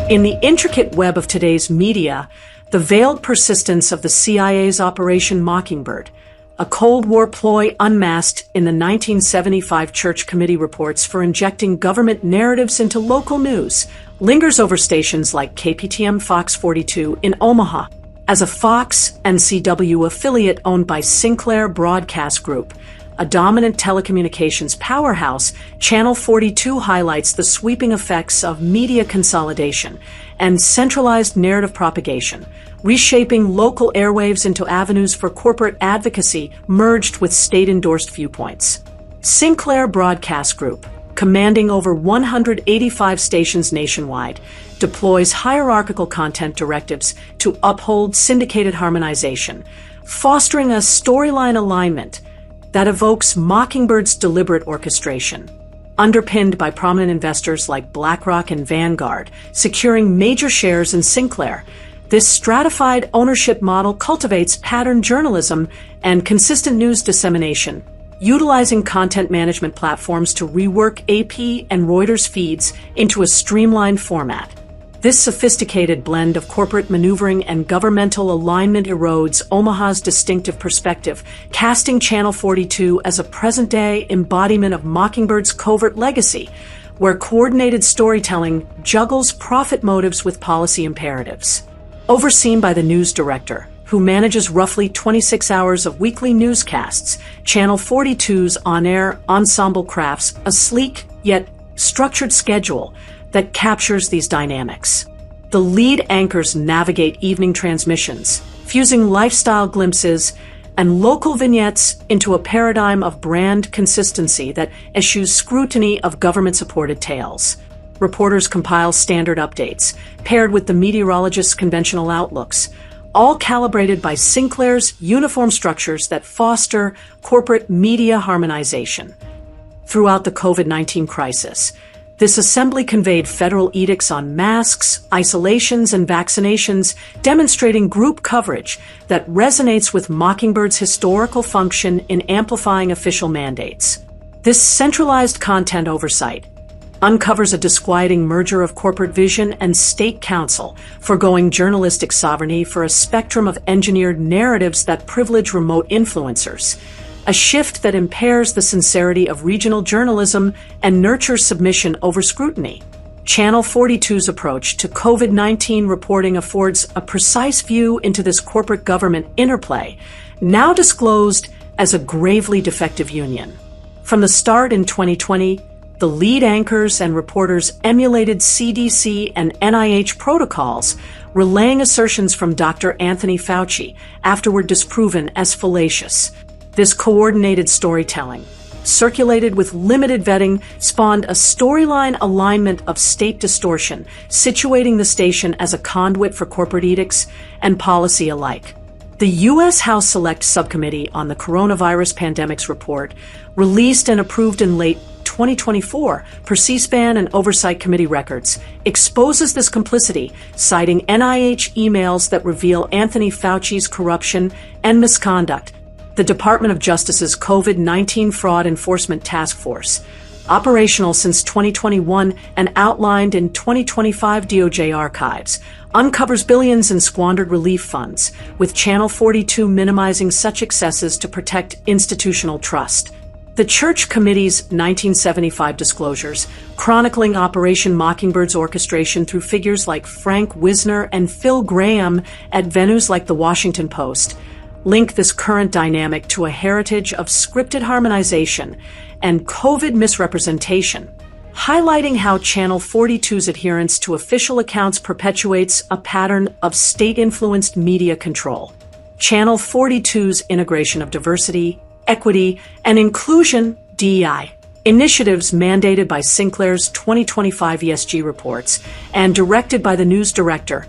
In the intricate web of today's media, the veiled persistence of the CIA's Operation Mockingbird, a Cold War ploy unmasked in the 1975 Church Committee reports for injecting government narratives into local news, lingers over stations like KPTM Fox 42 in Omaha. As a Fox and CW affiliate owned by Sinclair Broadcast Group, a dominant telecommunications powerhouse, Channel 42 highlights the sweeping effects of media consolidation and centralized narrative propagation, reshaping local airwaves into avenues for corporate advocacy merged with state-endorsed viewpoints. Sinclair Broadcast Group, commanding over 185 stations nationwide, deploys hierarchical content directives to uphold syndicated harmonization, fostering a storyline alignment that evokes Mockingbird's deliberate orchestration. Underpinned by prominent investors like BlackRock and Vanguard, securing major shares in Sinclair, this stratified ownership model cultivates pattern journalism and consistent news dissemination, utilizing content management platforms to rework AP and Reuters feeds into a streamlined format. This sophisticated blend of corporate maneuvering and governmental alignment erodes Omaha's distinctive perspective, casting Channel 42 as a present-day embodiment of Mockingbird's covert legacy, where coordinated storytelling juggles profit motives with policy imperatives. Overseen by the news director, who manages roughly 26 hours of weekly newscasts, Channel 42's on-air ensemble crafts a sleek yet structured schedule that captures these dynamics. The lead anchors navigate evening transmissions, fusing lifestyle glimpses and local vignettes into a paradigm of brand consistency that eschews scrutiny of government-supported tales. Reporters compile standard updates, paired with the meteorologist's conventional outlooks, all calibrated by Sinclair's uniform structures that foster corporate media harmonization. Throughout the COVID-19 crisis, this assembly conveyed federal edicts on masks, isolations, and vaccinations, demonstrating group coverage that resonates with Mockingbird's historical function in amplifying official mandates. This centralized content oversight uncovers a disquieting merger of corporate vision and state counsel, foregoing journalistic sovereignty for a spectrum of engineered narratives that privilege remote influencers, a shift that impairs the sincerity of regional journalism and nurtures submission over scrutiny. Channel 42's approach to COVID-19 reporting affords a precise view into this corporate government interplay, now disclosed as a gravely defective union. From the start in 2020, the lead anchors and reporters emulated CDC and NIH protocols, relaying assertions from Dr. Anthony Fauci, afterward disproven as fallacious. This coordinated storytelling, circulated with limited vetting, spawned a storyline alignment of state distortion, situating the station as a conduit for corporate edicts and policy alike. The U.S. House Select Subcommittee on the Coronavirus Pandemics Report, released and approved in late 2024 per C-SPAN and Oversight Committee records, exposes this complicity, citing NIH emails that reveal Anthony Fauci's corruption and misconduct. The Department of Justice's COVID-19 Fraud Enforcement Task Force, operational since 2021 and outlined in 2025 DOJ archives, uncovers billions in squandered relief funds, with Channel 42 minimizing such excesses to protect institutional trust. The Church Committee's 1975 disclosures, chronicling Operation Mockingbird's orchestration through figures like Frank Wisner and Phil Graham at venues like The Washington Post, link this current dynamic to a heritage of scripted harmonization and COVID misrepresentation, highlighting how Channel 42's adherence to official accounts perpetuates a pattern of state-influenced media control. Channel 42's integration of diversity, equity, and inclusion (DEI) initiatives mandated by Sinclair's 2025 ESG reports and directed by the news director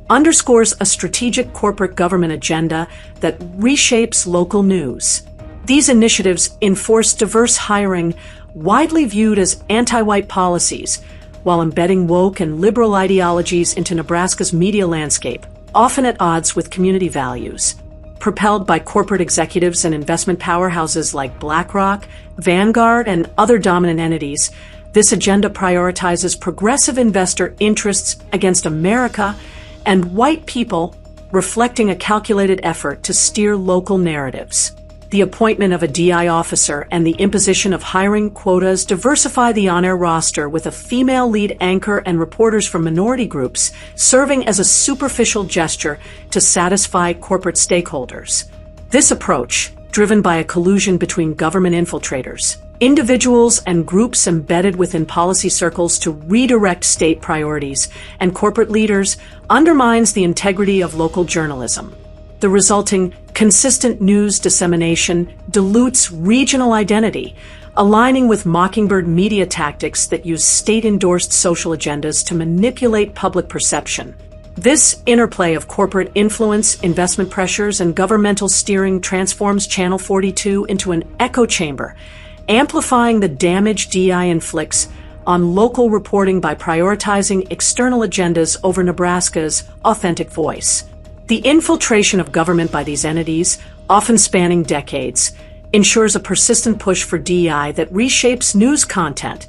underscores a strategic corporate government agenda that reshapes local news. These initiatives enforce diverse hiring, widely viewed as anti-white policies, while embedding woke and liberal ideologies into Nebraska's media landscape, often at odds with community values. Propelled by corporate executives and investment powerhouses like BlackRock, Vanguard, and other dominant entities, This agenda prioritizes progressive investor interests against America and white people, reflecting a calculated effort to steer local narratives. The appointment of a DI officer and the imposition of hiring quotas diversify the on-air roster with a female lead anchor and reporters from minority groups, serving as a superficial gesture to satisfy corporate stakeholders. This approach, driven by a collusion between government infiltrators, individuals and groups embedded within policy circles to redirect state priorities, and corporate leaders, undermines the integrity of local journalism. The resulting consistent news dissemination dilutes regional identity, aligning with Mockingbird media tactics that use state-endorsed social agendas to manipulate public perception. This interplay of corporate influence, investment pressures, and governmental steering transforms Channel 42 into an echo chamber, amplifying the damage DI inflicts on local reporting by prioritizing external agendas over Nebraska's authentic voice. The infiltration of government by these entities, often spanning decades, ensures a persistent push for DEI that reshapes news content,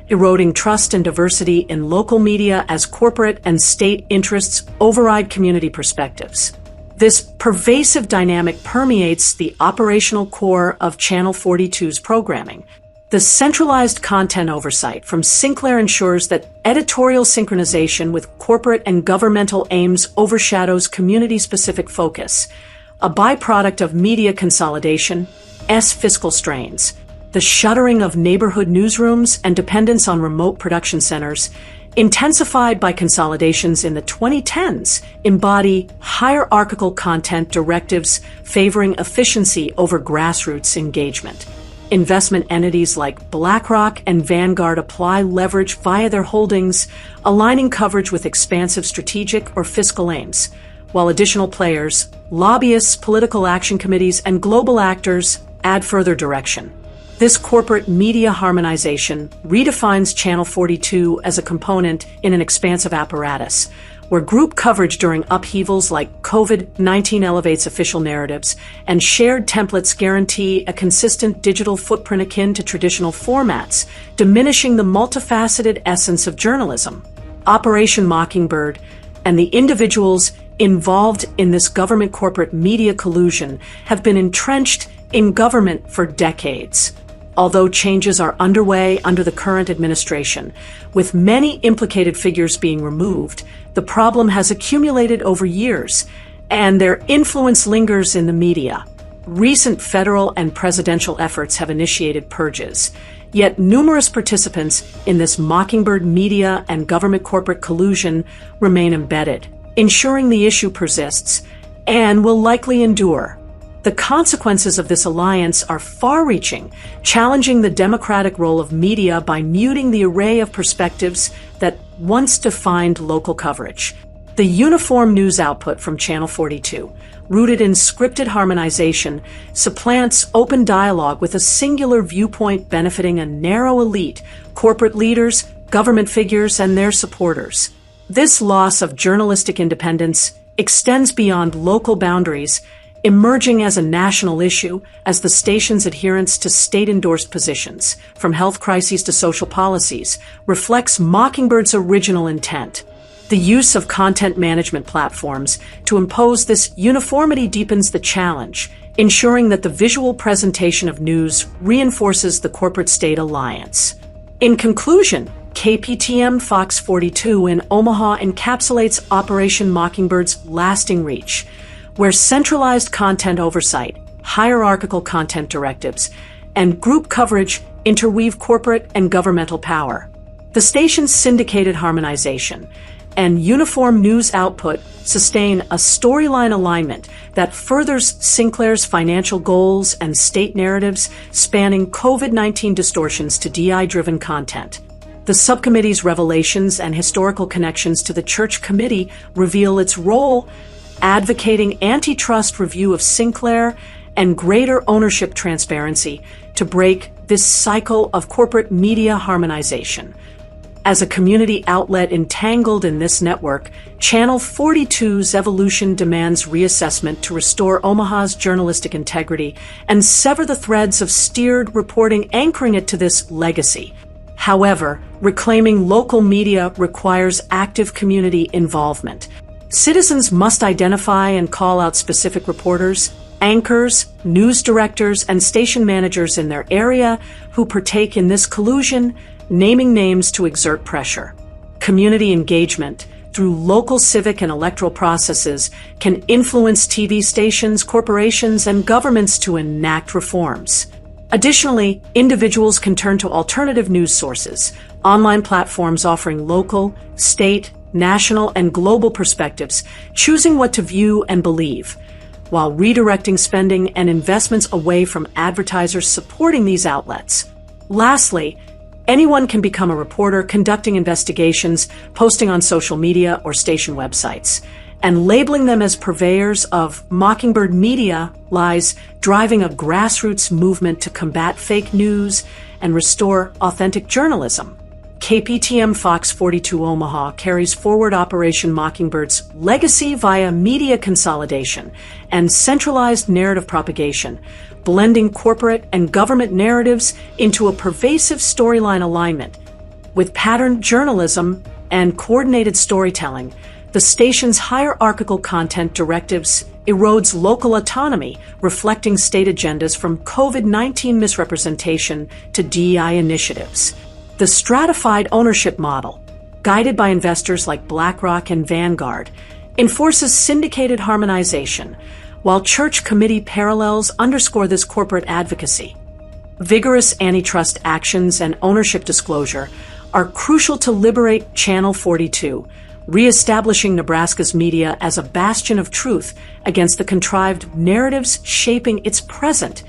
eroding trust and diversity in local media as corporate and state interests override community perspectives. This pervasive dynamic permeates the operational core of Channel 42's programming. The centralized content oversight from Sinclair ensures that editorial synchronization with corporate and governmental aims overshadows community-specific focus, a byproduct of media consolidation, fiscal strains, the shuttering of neighborhood newsrooms and dependence on remote production centers, intensified by consolidations in the 2010s, embody hierarchical content directives favoring efficiency over grassroots engagement. Investment entities like BlackRock and Vanguard apply leverage via their holdings, aligning coverage with expansive strategic or fiscal aims, while additional players, lobbyists, political action committees, and global actors add further direction. This corporate media harmonization redefines Channel 42 as a component in an expansive apparatus, where group coverage during upheavals like COVID-19 elevates official narratives, and shared templates guarantee a consistent digital footprint akin to traditional formats, diminishing the multifaceted essence of journalism. Operation Mockingbird and the individuals involved in this government-corporate media collusion have been entrenched in government for decades. Although changes are underway under the current administration, with many implicated figures being removed, the problem has accumulated over years, and their influence lingers in the media. Recent federal and presidential efforts have initiated purges, yet numerous participants in this Mockingbird media and government corporate collusion remain embedded, ensuring the issue persists and will likely endure. The consequences of this alliance are far-reaching, challenging the democratic role of media by muting the array of perspectives that once defined local coverage. The uniform news output from Channel 42, rooted in scripted harmonization, supplants open dialogue with a singular viewpoint benefiting a narrow elite, corporate leaders, government figures, and their supporters. This loss of journalistic independence extends beyond local boundaries, emerging as a national issue as the station's adherence to state-endorsed positions, from health crises to social policies, reflects Mockingbird's original intent. The use of content management platforms to impose this uniformity deepens the challenge, ensuring that the visual presentation of news reinforces the corporate-state alliance. In conclusion, KPTM Fox 42 in Omaha encapsulates Operation Mockingbird's lasting reach, where centralized content oversight, hierarchical content directives, and group coverage interweave corporate and governmental power. The station's syndicated harmonization and uniform news output sustain a storyline alignment that furthers Sinclair's financial goals and state narratives, spanning COVID-19 distortions to DI-driven content. The subcommittee's revelations and historical connections to the Church Committee reveal its role, advocating antitrust review of Sinclair and greater ownership transparency to break this cycle of corporate media harmonization. As a community outlet entangled in this network, Channel 42's evolution demands reassessment to restore Omaha's journalistic integrity and sever the threads of steered reporting anchoring it to this legacy. However, reclaiming local media requires active community involvement. Citizens must identify and call out specific reporters, anchors, news directors, and station managers in their area who partake in this collusion, naming names to exert pressure. Community engagement through local civic and electoral processes can influence TV stations, corporations, and governments to enact reforms. Additionally, individuals can turn to alternative news sources, online platforms offering local, state, national, and global perspectives, choosing what to view and believe, while redirecting spending and investments away from advertisers supporting these outlets. Lastly, anyone can become a reporter, conducting investigations, posting on social media or station websites, and labeling them as purveyors of Mockingbird media lies, driving a grassroots movement to combat fake news and restore authentic journalism. KPTM Fox 42 Omaha carries forward Operation Mockingbird's legacy via media consolidation and centralized narrative propagation, blending corporate and government narratives into a pervasive storyline alignment. With patterned journalism and coordinated storytelling, the station's hierarchical content directives erodes local autonomy, reflecting state agendas from COVID-19 misrepresentation to DEI initiatives. The stratified ownership model, guided by investors like BlackRock and Vanguard, enforces syndicated harmonization, while church committee parallels underscore this corporate advocacy. Vigorous antitrust actions and ownership disclosure are crucial to liberate Channel 42, reestablishing Nebraska's media as a bastion of truth against the contrived narratives shaping its present,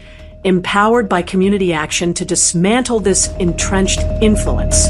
empowered by community action to dismantle this entrenched influence.